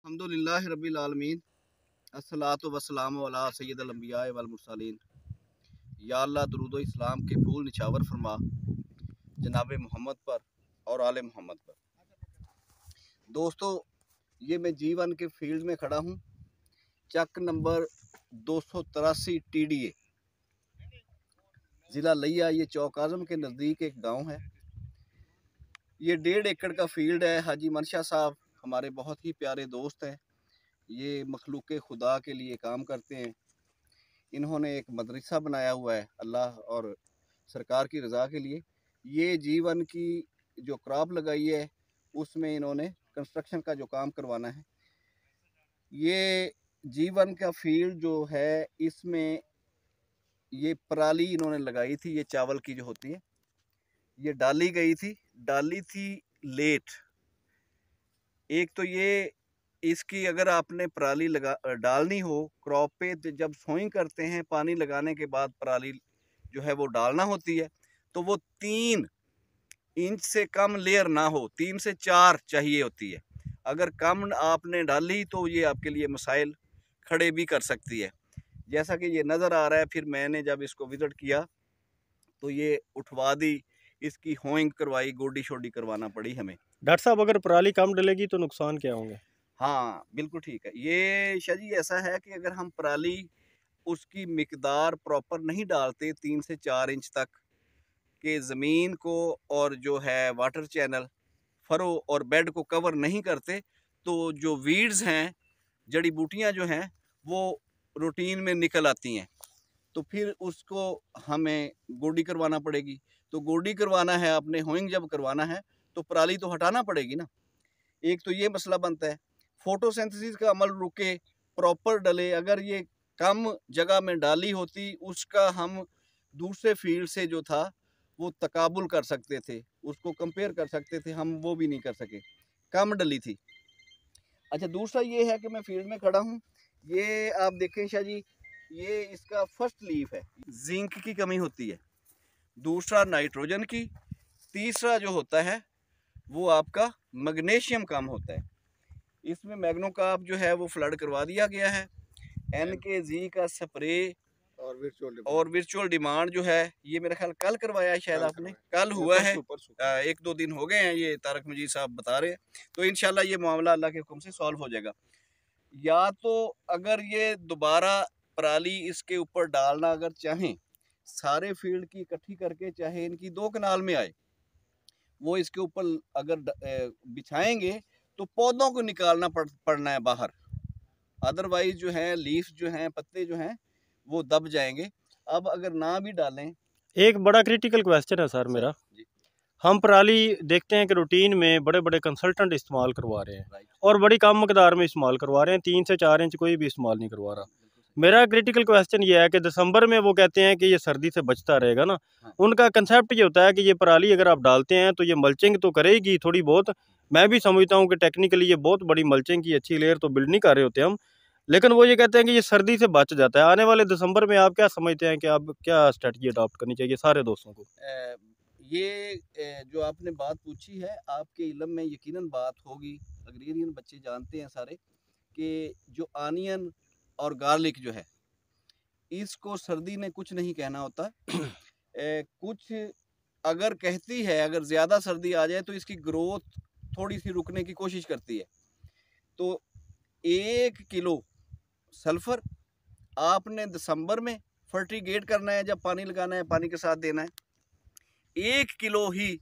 अल्हम्दुलिल्लाहि रब्बिल आलमीन अस्सलातु वस्सलामु अला सय्यिदिल अंबिया वल मुरसलीन। या अल्लाह दुरूद व इस्लाम के फूल निछावर फरमा जनाब मोहम्मद पर और आले मोहम्मद पर। दोस्तों, ये मैं जीवन के फील्ड में खड़ा हूँ। चक नंबर 283 TDA, ज़िला लिया। ये चौक आज़म के नज़दीक एक गांव है। ये 1.5 एकड़ का फील्ड है। हाजी मनशा साहब हमारे बहुत ही प्यारे दोस्त हैं। ये मखलूक खुदा के लिए काम करते हैं। इन्होंने एक मदरसा बनाया हुआ है अल्लाह और सरकार की रज़ा के लिए। ये जीवन की जो क्रॉप लगाई है उसमें इन्होंने कंस्ट्रक्शन का जो काम करवाना है। ये जीवन का फील्ड जो है, इसमें ये पराली इन्होंने लगाई थी। ये चावल की जो होती है, ये डाली थी लेट। एक तो ये इसकी अगर आपने पराली डालनी हो क्रॉप पे, तो जब सोइंग करते हैं पानी लगाने के बाद पराली जो है वो डालना होती है, तो वो 3 इंच से कम लेयर ना हो, 3 से 4 चाहिए होती है। अगर कम आपने डाली तो ये आपके लिए मसाइल खड़े भी कर सकती है, जैसा कि ये नज़र आ रहा है। फिर मैंने जब इसको विज़िट किया तो ये उठवा दी, इसकी होइंग करवाई, गोडी शोडी करवाना पड़ी हमें। डॉक्टर साहब, अगर पराली कम डलेगी तो नुकसान क्या होंगे? हाँ बिल्कुल ठीक है। ये शाजी ऐसा है कि अगर हम पराली उसकी मिकदार प्रॉपर नहीं डालते 3 से 4 इंच तक के ज़मीन को, और जो है वाटर चैनल, फरो और बेड को कवर नहीं करते, तो जो वीड्स हैं, जड़ी बूटियाँ जो हैं, वो रूटीन में निकल आती हैं। तो फिर उसको हमें गोडी करवाना पड़ेगी। तो गोडी करवाना है आपने, होइंग जब करवाना है तो पराली तो हटाना पड़ेगी ना। एक तो ये मसला बनता है। फोटोसिंथेसिस का अमल रुके, प्रॉपर डले। अगर ये कम जगह में डाली होती, उसका हम दूसरे फील्ड से जो था वो तकाबुल कर सकते थे, उसको कंपेयर कर सकते थे। हम वो भी नहीं कर सके, कम डली थी। अच्छा, दूसरा ये है कि मैं फील्ड में खड़ा हूँ। ये आप देखें शाह जी, ये इसका फर्स्ट लीफ है। जिंक की कमी होती है, दूसरा नाइट्रोजन की, तीसरा जो होता है वो आपका मैग्नीशियम कम होता है। इसमें मैग्नो का जो है वो फ्लड करवा दिया गया है। NKZ का स्प्रे और वर्चुअल डिमांड जो है, ये मेरा ख्याल कल करवाया है शायद आपने, कल हुआ है। 1-2 दिन हो गए हैं, ये तारक मजीद साहब बता रहे हैं। तो इंशाल्लाह ये मामला अल्लाह के हुक्म से सॉल्व हो जाएगा। या तो अगर ये दोबारा पराली इसके ऊपर डालना अगर चाहें, सारे फील्ड की इकट्ठी करके, चाहे इनकी 2 कनाल में आए, वो इसके ऊपर अगर बिछाएंगे तो पौधों को निकालना पड़ना है बाहर। अदरवाइज जो है लीफ जो हैं, पत्ते जो हैं, वो दब जाएंगे। अब अगर ना भी डालें। एक बड़ा क्रिटिकल क्वेश्चन है सर मेरा। हम पराली देखते हैं कि रूटीन में बड़े बड़े कंसल्टेंट इस्तेमाल करवा रहे हैं और बड़ी कम मकदार में इस्तेमाल करवा रहे हैं। 3 से 4 इंच कोई भी इस्तेमाल नहीं करवा रहा। मेरा क्रिटिकल क्वेश्चन ये है कि दिसंबर में वो कहते हैं कि ये सर्दी से बचता रहेगा ना। उनका कंसेप्ट ये होता है कि ये पराली अगर आप डालते हैं तो ये मल्चिंग तो करेगी थोड़ी बहुत। मैं भी समझता हूँ कि टेक्निकली ये बहुत बड़ी मल्चिंग की अच्छी लेयर तो बिल्ड नहीं कर रहे होते हम, लेकिन वो ये कहते हैं कि ये सर्दी से बच जाता है। आने वाले दिसंबर में आप क्या समझते हैं कि आप क्या स्ट्रेटजी अडॉप्ट करनी चाहिए सारे दोस्तों को? ये जो आपने बात पूछी है, आपके इल्म में यकीनन बात होगी। अग्रेरियन बच्चे जानते हैं सारे कि जो आनियन और गार्लिक जो है, इसको सर्दी ने कुछ नहीं कहना होता। कुछ अगर कहती है, अगर ज़्यादा सर्दी आ जाए तो इसकी ग्रोथ थोड़ी सी रुकने की कोशिश करती है। तो 1 किलो सल्फ़र आपने दिसंबर में फर्टिगेट करना है, जब पानी लगाना है, पानी के साथ देना है। 1 किलो ही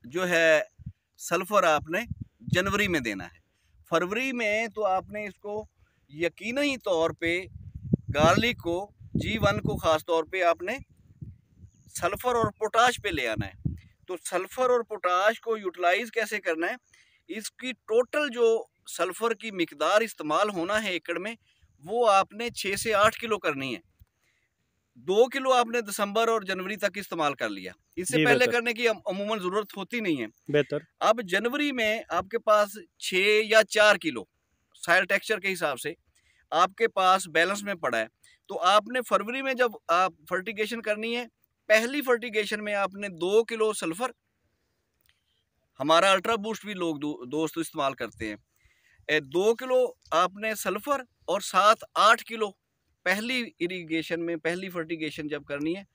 जो है सल्फ़र आपने जनवरी में देना है। फरवरी में तो आपने इसको यकीनी तौर पे गार्लिक को, G1 को ख़ास तौर पे आपने सल्फ़र और पोटाश पे ले आना है। तो सल्फ़र और पोटाश को यूटिलाइज़ कैसे करना है, इसकी टोटल जो सल्फ़र की मिकदार इस्तेमाल होना है एकड़ में, वो आपने 6 से 8 किलो करनी है। 2 किलो आपने दिसंबर और जनवरी तक इस्तेमाल कर लिया, इससे पहले करने की अमूमन ज़रूरत होती नहीं है। बेहतर। अब जनवरी में आपके पास 6 या 4 किलो सॉइल टेक्सचर के हिसाब से आपके पास बैलेंस में पड़ा है। तो आपने फरवरी में जब आप फर्टिगेशन करनी है, पहली फर्टिगेशन में आपने 2 किलो सल्फ़र, हमारा अल्ट्रा बूस्ट भी लोग दोस्त इस्तेमाल करते हैं, 2 किलो आपने सल्फर और साथ 8 किलो पहली इरिगेशन में, पहली फर्टिगेशन जब करनी है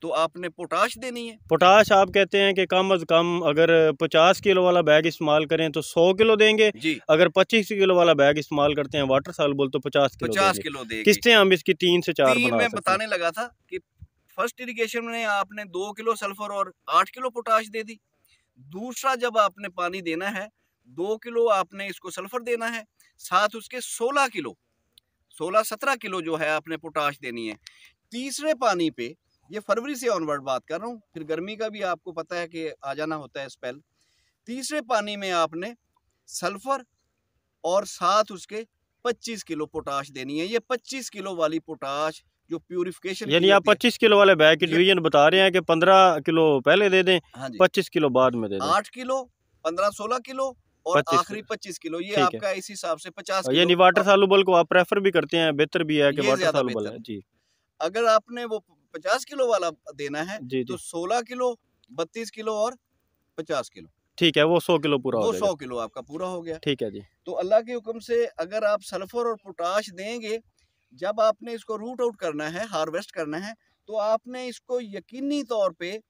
तो आपने पोटाश देनी है। पोटाश आप कहते हैं कि कम अज कम अगर 50 किलो वाला बैग इस्तेमाल करें तो 100 किलो देंगे जी। अगर 25 किलो वाला बैग इस्तेमाल करते हैं वाटर सॉल्युबल तो 50 किलो देंगे। किस्तें हम इसकी 3 से 4 बना मैं सकते बताने लगा था कि फर्स्ट इरिगेशन में आपने 2 किलो सल्फर और 8 किलो पोटाश दे दी। दूसरा जब आपने पानी देना है 2 किलो आपने इसको सल्फर देना है, साथ उसके 16-17 किलो जो है आपने पोटाश देनी है। तीसरे पानी पे, ये फरवरी से ऑनवर्ड बात कर रहा हूँ, फिर गर्मी का भी आपको पता है कि आ जाना होता है स्पेल। तीसरे पानी में आपने सल्फर और साथ उसके 25 किलो पोटाश देनी है। ये 25 किलो वाली पोटाश जो प्यूरिफिकेशन, यानी आप 25 किलो वाले बैग की डिवीजन बता रहे हैं कि 15 किलो पहले दे दें, हाँ जी, 25 किलो बाद में दे दें। 8 किलो, 15-16 किलो और आखिरी 25 किलो, ये आपका इस हिसाब से 50 किलो। यानी वाटर सॉल्युबल को आप प्रेफर भी करते हैं, बेहतर भी है कि वाटर सॉल्युबल है जी। अगर आपने वो 50 किलो वाला देना है जी तो 16 किलो, 32 किलो और 50 किलो, ठीक है, वो 100 किलो पूरा हो जाएगा। 100 किलो आपका पूरा हो गया। ठीक है जी। तो अल्लाह के हुक्म से अगर आप सल्फर और पोटाश देंगे, जब आपने इसको रूट आउट करना है, हार्वेस्ट करना है, तो आपने इसको यकीनी तौर पे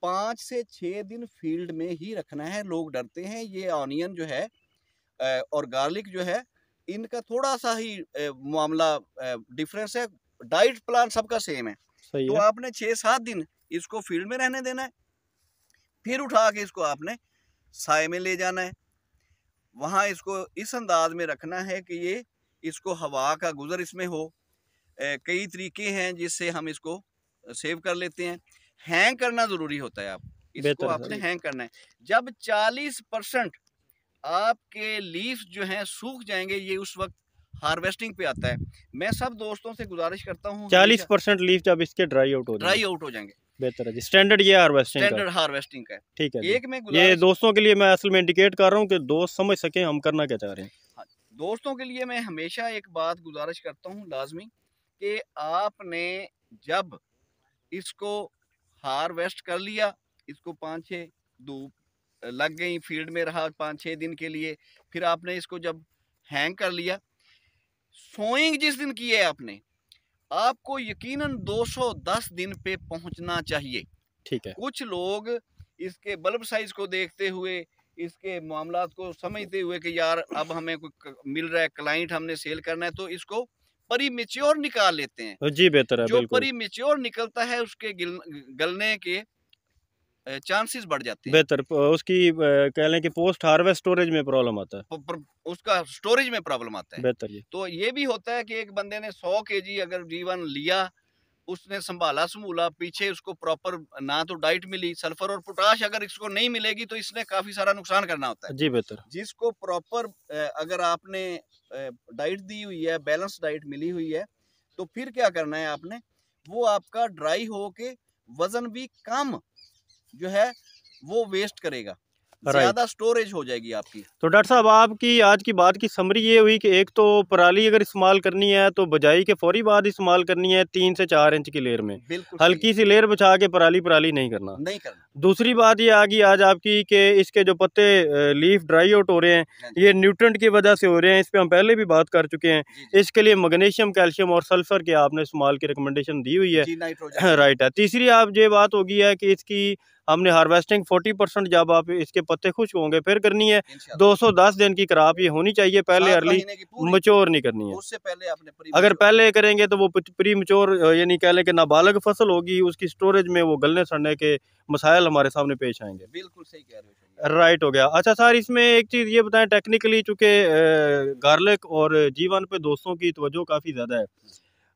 5 से 6 दिन फील्ड में ही रखना है। लोग डरते हैं, ये ऑनियन जो है और गार्लिक जो है, इनका थोड़ा सा ही मामला डिफरेंस है। डाइट प्लान सबका सेम है। सही तो है। आपने 6-7 दिन इसको फील्ड में रहने देना है, फिर उठा के इसको आपने साए में ले जाना है। वहाँ इसको इस अंदाज में रखना है कि ये इसको हवा का गुजर इसमें हो। कई तरीके हैं जिससे हम इसको सेव कर लेते हैं। हैंग करना ज़रूरी होता है, आप इसको आपने हैंग करना है। जब 40% आपके लीव्स जो हैं सूख जाएंगे, ये उस वक्त हार्वेस्टिंग पे आता है। मैं सब दोस्तों से गुजारिश करता हूँ, 40% लीफ जब इसके ड्राई आउट हो जाएंगे बेहतर है जी। स्टैंडर्ड ये हार्वेस्टिंग का ठीक है एक में ये दोस्तों के लिए मैं असल में इंडिकेट कर रहा हूँ कि दोस्त समझ सके हम करना क्या चाह रहे हैं। हाँ, दोस्तों के लिए मैं हमेशा एक बात गुजारिश करता हूँ लाजमी, कि आपने जब इसको हार्वेस्ट कर लिया, इसको 5-6 धूप लग गई, फील्ड में रहा 5-6 दिन के लिए, फिर आपने इसको जब हैंग कर लिया, सोइंग जिस दिन की है आपने, आपको यकीनन 210 दिन पे पहुंचना चाहिए। ठीक है। कुछ लोग इसके बल्ब साइज को देखते हुए, इसके मामलात को समझते हुए कि यार अब हमें कोई मिल रहा है, क्लाइंट हमने सेल करना है, तो इसको प्रीमेच्योर निकाल लेते हैं जी। बेहतर है, जो बिल्कुल। प्रीमेच्योर निकलता है उसके गलने के चांसेस बढ़ जाते हैं। बेहतर उसकी कह लें कि पोस्ट हार्वेस्ट स्टोरेज में प्रॉब्लम आता है, उसका स्टोरेज में प्रॉब्लम आता है। बेहतर ये। तो ये भी होता है कि एक बंदे ने 100 केजी अगर जीवन लिया, उसने संभाला संभूला, पीछे उसको प्रॉपर ना तो डाइट मिली, सल्फर और पोटाश अगर इसको नहीं मिलेगी तो इसने काफी सारा नुकसान करना होता है जी। बेहतर जिसको प्रॉपर अगर आपने डाइट दी हुई है, बैलेंस डाइट मिली हुई है, तो फिर क्या करना है आपने, वो आपका ड्राई हो के वजन भी कम जो है वो वेस्ट करेगा, ज्यादा स्टोरेज हो जाएगी आपकी। तो डॉक्टर साहब आपकी आज की बात की समरी ये हुई कि एक तो पराली अगर इस्तेमाल करनी है तो बजाई के फौरी बाद इस्तेमाल करनी है 3 से 4 इंच की लेयर में, हल्की सी लेयर बचा के पराली नहीं करना। दूसरी बात ये आ गई आज आपकी कि इसके जो पत्ते लीफ ड्राई आउट हो रहे हैं, ये न्यूट्रेंट की वजह से हो रहे हैं, इस पर हम पहले भी बात कर चुके हैं। इसके लिए मैग्नीशियम, कैल्शियम और सल्फर के आपने इस्तेमाल की रिकमेंडेशन दी हुई है, राइट है। तीसरी आप ये बात होगी है कि इसकी हमने हार्वेस्टिंग 40% जब आप इसके पत्ते खुश्क होंगे फिर करनी है। 210 दिन की क्रॉप ये होनी चाहिए, पहले अर्ली मच्योर नहीं करनी है। उससे पहले आपने अगर पहले करेंगे तो वो प्री मच्योर यानी कह लें कि नाबालग फसल होगी, उसकी स्टोरेज में वो गलने सड़ने के मसाइल हमारे सामने पेश आएंगे। बिल्कुल सही कह रहे हो, राइट हो गया। अच्छा सर, इसमें एक चीज़ ये बताएं टेक्निकली, चूँकि गार्लिक और जीवन पे दोस्तों की तवज्जो काफ़ी ज़्यादा है।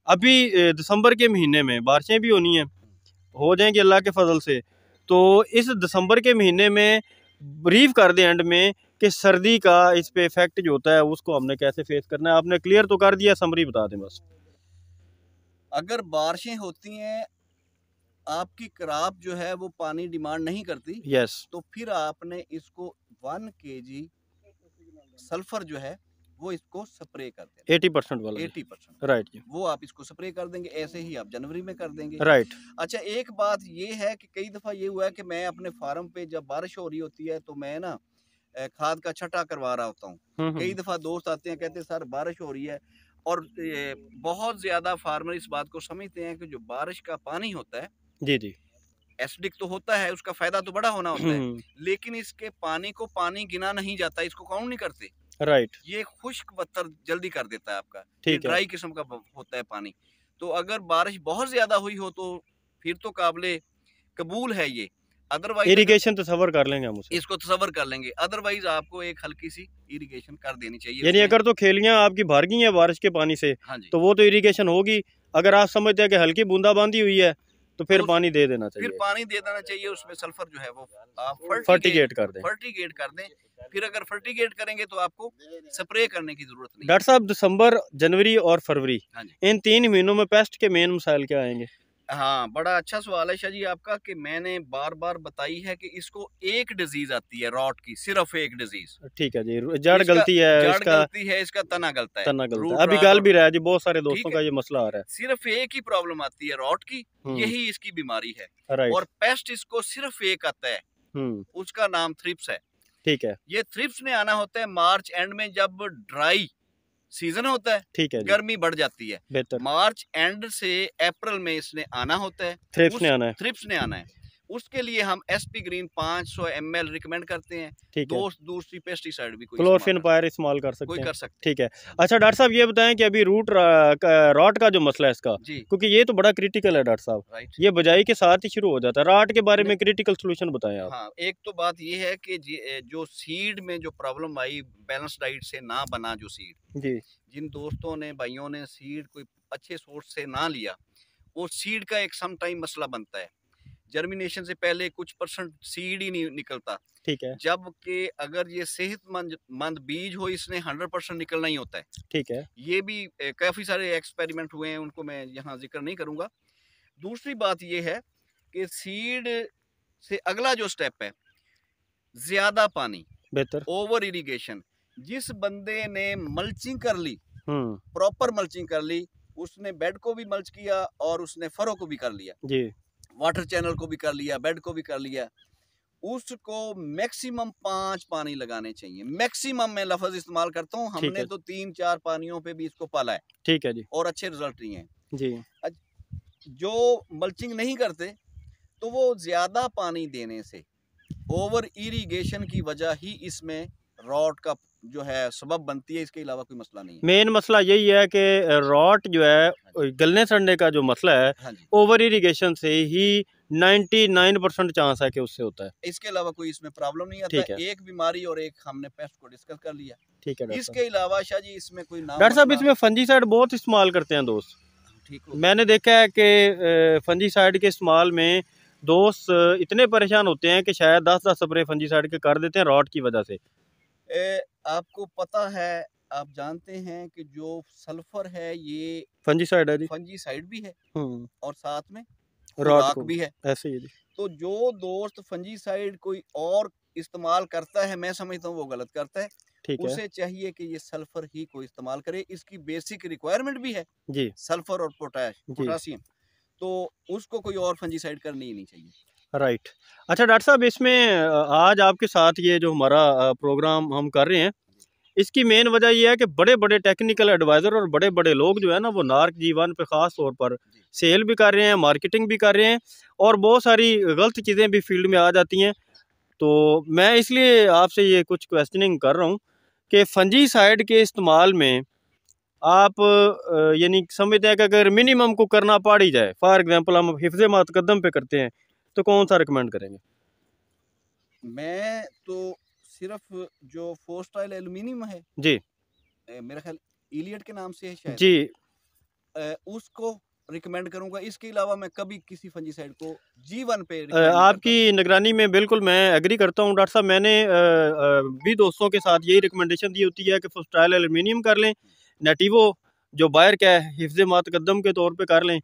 अभी दिसंबर के महीने में बारिशें भी होनी हैं, हो जाएंगी अल्लाह के फजल से, तो इस दिसंबर के महीने में ब्रीफ कर दें एंड में कि सर्दी का इस पे इफेक्ट जो होता है उसको हमने कैसे फेस करना है। आपने क्लियर तो कर दिया, समरी बता दें बस। अगर बारिशें होती हैं, आपकी क्रॉप जो है वो पानी डिमांड नहीं करती, तो फिर आपने इसको 1 kg सल्फर जो है वो इसको स्प्रे कर देंगे 80% वाला, 80%, राइट। वो आप इसको स्प्रे कर देंगे। ऐसे ही आप जनवरी में कर देंगे, राइट। अच्छा, एक बात ये है कि कई दफ़ा ये हुआ है कि मैं अपने फार्म पे जब बारिश हो रही होती है तो मैं ना खाद का छटा करवा रहा होता हूँ। कई दफ़ा दोस्त आते हैं, कहते हैं सर बारिश हो रही है, और बहुत ज़्यादा फार्मर इस बात को समझते हैं कि जो बारिश का पानी होता है जी जी एसिडिक तो होता है, उसका फायदा तो बड़ा होना होता है, लेकिन इसके पानी को पानी गिना नहीं जाता, इसको काउंट नहीं करते। राइट। ये खुश्क बत्तर जल्दी कर देता है आपका, ये ठीक है। ड्राई किस्म का होता है पानी। तो अगर बारिश बहुत ज्यादा हुई हो तो फिर तो काबिले कबूल है ये, अदरवाइज इरिगेशन तस्वर कर लेंगे हम उसे, इसको तस्वर कर लेंगे, अदरवाइज आपको एक हल्की सी इरिगेशन कर देनी चाहिए। यानी अगर तो खेलियां आपकी भर गई हैं बारिश के पानी से, हाँ जी, तो वो तो इरिगेशन होगी। अगर आप समझते हैं कि हल्की बूंदाबांदी हुई है तो फिर पानी दे देना चाहिए, फिर पानी दे देना चाहिए। उसमें सल्फर जो है वो आप फर्टिगेट कर दें, फर्टिगेट कर दें। फिर अगर फर्टिगेट करेंगे तो आपको स्प्रे करने की जरूरत नहीं। डॉक्टर साहब, दिसंबर, जनवरी और फरवरी, हाँ जी, इन 3 महीनों में पेस्ट के मेन मसाइल क्या आएंगे? हाँ, बड़ा अच्छा सवाल है शाह जी आपका, कि मैंने बार बार बताई है कि इसको एक डिजीज आती है रॉट की, सिर्फ एक डिजीज। ठीक है जी, जड़ गलती है, जड़ गलती है, इसका तना गलता है, तना गलता है। अभी गल भी रहा है जी, बहुत सारे दोस्तों का ये मसला आ रहा है। सिर्फ एक ही प्रॉब्लम आती है रॉट की, यही इसकी बीमारी है। राइट। और पेस्ट इसको सिर्फ एक आता है, उसका नाम थ्रिप्स है। ठीक है। ये थ्रिप्स ने आना होता है मार्च एंड में, जब ड्राई सीजन होता है, ठीक है, गर्मी बढ़ जाती है। बेहतर। मार्च एंड से अप्रैल में इसने आना होता है, थ्रिप्स ने आना है। थ्रिप्स ने आना है। उसके लिए हम एसपी ग्रीन 500 ml रिकमेंड करते हैं। दूसरी पेस्टिसाइड भी कोई क्लोरफिनपायर इस्तेमाल कर सकते हैं, कर सकते। ठीक है। अच्छा डॉक्टर साहब, ये बताएं कि अभी रूट रॉट का जो मसला है इसका, क्योंकि ये तो बड़ा क्रिटिकल है डॉक्टर साहब, ये बजाई के साथ ही शुरू हो जाता है। रॉट के बारे में क्रिटिकल सोल्यूशन बताएं आप। हाँ, एक तो बात ये है कि जो सीड में जो प्रॉब्लम आई, बैलेंस डाइट से ना बना जो सीड, जी, जिन दोस्तों ने भाइयों ने सीड कोई अच्छे सोर्स से ना लिया, वो सीड का एक सम टाइम मसला बनता है। जर्मिनेशन से पहले कुछ % सीड ही नहीं निकलता, ठीक है, जबकि अगर ये सेहतमंद बीज हो, इसने 100% निकलना ही होता है, ठीक है। ये भी काफी सारे एक्सपेरिमेंट हुए हैं, उनको मैं यहाँ जिक्र नहीं करूंगा। दूसरी बात ये है कि सीड से अगला जो स्टेप है, ज्यादा पानी, बेहतर, ओवर इरिगेशन। जिस बंदे ने मल्चिंग कर ली, प्रॉपर मल्चिंग कर ली, उसने बेड को भी मल्च किया और उसने फरो को भी कर लिया, जी, वाटर चैनल को भी कर लिया, बेड को भी कर लिया, उसको मैक्सिमम 5 पानी लगाने चाहिए। मैक्सिमम मैं लफ्ज इस्तेमाल करता हूँ, हमने तो 3-4 पानियों पे भी इसको पाला है, ठीक है जी, और अच्छे रिजल्ट नहीं है जी। जो मल्चिंग नहीं करते तो वो ज्यादा पानी देने से, ओवर इरिगेशन की वजह ही इसमें रॉट का जो है सबब बनती है, इसके अलावा कोई मसला नहीं है। मेन मसला यही है कि रॉट जो है गलने सड़ने का जो मसला है, ओवर इरिगेशन से ही 99% चांस है कि उससे होता है, इसके अलावा कोई इसमें प्रॉब्लम नहीं आता है। एक बीमारी और एक हमने पेस्ट को डिस्कस कर लिया, ठीक है। इसके अलावा शाह जी इसमें कोई नाम, डॉक्टर साहब इसमें फंजीसाइड बहुत इस्तेमाल करते हैं दोस्त, ठीक है। मैंने देखा है कि फंजीसाइड के इस्तेमाल में दोस्त इतने परेशान होते हैं कि शायद 10-10 स्प्रे फंजीसाइड के कर देते हैं रॉट की वजह से। आपको पता है, आप जानते हैं कि जो सल्फर है ये फंजीसाइड है जी, फंजीसाइड भी है और साथ में रॉट भी है, ऐसे ही। तो जो दोस्त फंजीसाइड कोई और इस्तेमाल करता है, मैं समझता हूँ वो गलत करता है, ठीक है। उसे चाहिए कि ये सल्फर ही को इस्तेमाल करे, इसकी बेसिक रिक्वायरमेंट भी है जी, सल्फर और पोटासियम, तो उसको कोई और फंजीसाइड करनी ही नहीं चाहिए। राइट। अच्छा डॉक्टर साहब, इसमें आज आपके साथ ये जो हमारा प्रोग्राम हम कर रहे हैं, इसकी मेन वजह ये है कि बड़े बड़े टेक्निकल एडवाइज़र और बड़े बड़े लोग जो है ना, वो नार्क जीवन पे ख़ास तौर पर सेल भी कर रहे हैं, मार्केटिंग भी कर रहे हैं, और बहुत सारी गलत चीज़ें भी फील्ड में आ जाती हैं। तो मैं इसलिए आपसे ये कुछ क्वेश्चनिंग कर रहा हूँ कि फंजीसाइड के इस्तेमाल में आप यानी समझते हैं कि अगर मिनिमम को करना पड़ ही जाए, फॉर एग्जांपल हम हिफ्ज़े मुक़द्दम पे करते हैं, तो कौन सा रिकमेंड करेंगे? मैं तो सिर्फ जो फोस्टाइल एल्यूमिनियम है जी, मेरा ख्याल इलियट के नाम से है शायद जी, उसको रिकमेंड करूंगा। इसके अलावा मैं कभी किसी फंजीसाइड को जीवन पे आपकी निगरानी में बिल्कुल मैं एग्री करता हूं डॉक्टर साहब। मैंने भी दोस्तों के साथ यही रिकमेंडेशन दी होती है कि फोस्टाइल एल्यूमिनियम कर लें, नेटिवो जो बायर का है हिफ्ज़े मुक़द्दम के तौर पे कर लें,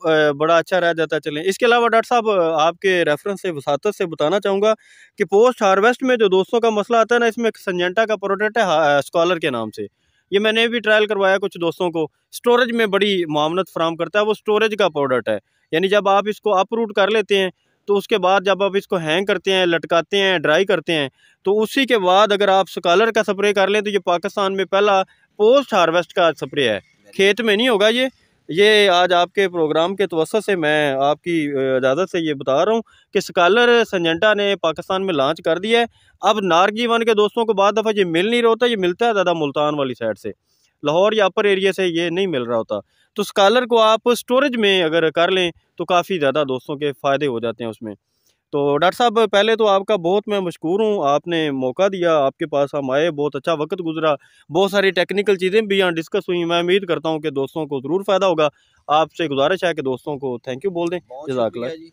बड़ा अच्छा रह जाता है। चलें, इसके अलावा डॉक्टर साहब आपके रेफरेंस से वसातत से बताना चाहूँगा कि पोस्ट हार्वेस्ट में जो दोस्तों का मसला आता है ना, इसमें सिंजेंटा का प्रोडक्ट है स्कॉलर के नाम से, ये मैंने भी ट्रायल करवाया कुछ दोस्तों को, स्टोरेज में बड़ी मामनत फराम करता है, वो स्टोरेज का प्रोडक्ट है, यानी जब आप इसको अपरूट कर लेते हैं तो उसके बाद जब आप इसको हैंग करते हैं, लटकाते हैं, ड्राई करते हैं, तो उसी के बाद अगर आप स्कॉलर का स्प्रे कर लें तो ये पाकिस्तान में पहला पोस्ट हार्वेस्ट का स्प्रे है, खेत में नहीं होगा ये आज आपके प्रोग्राम के तवज्जुह से मैं आपकी इजाज़त से ये बता रहा हूँ कि स्कॉलर सिंजेंटा ने पाकिस्तान में लॉन्च कर दिया है। अब नारजी-1 के दोस्तों को बाद दफ़ा ये मिल नहीं रहा होता, ये मिलता है ज़्यादा मुल्तान वाली साइड से, लाहौर या अपर एरिया से ये नहीं मिल रहा होता। तो स्कॉलर को आप स्टोरेज में अगर कर लें तो काफ़ी ज़्यादा दोस्तों के फ़ायदे हो जाते हैं उसमें। तो डॉक्टर साहब पहले तो आपका बहुत मैं मशकूर हूँ, आपने मौका दिया, आपके पास हम आए, बहुत अच्छा वक्त गुजरा, बहुत सारी टेक्निकल चीज़ें भी यहाँ डिस्कस हुई। मैं उम्मीद करता हूँ कि दोस्तों को ज़रूर फ़ायदा होगा। आपसे गुजारिश है कि दोस्तों को थैंक यू बोल दें। बहुत जज़ाकल्लाह। शुक्रिया जी।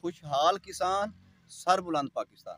खुशहाल किसान, सर बुलंद पाकिस्तान।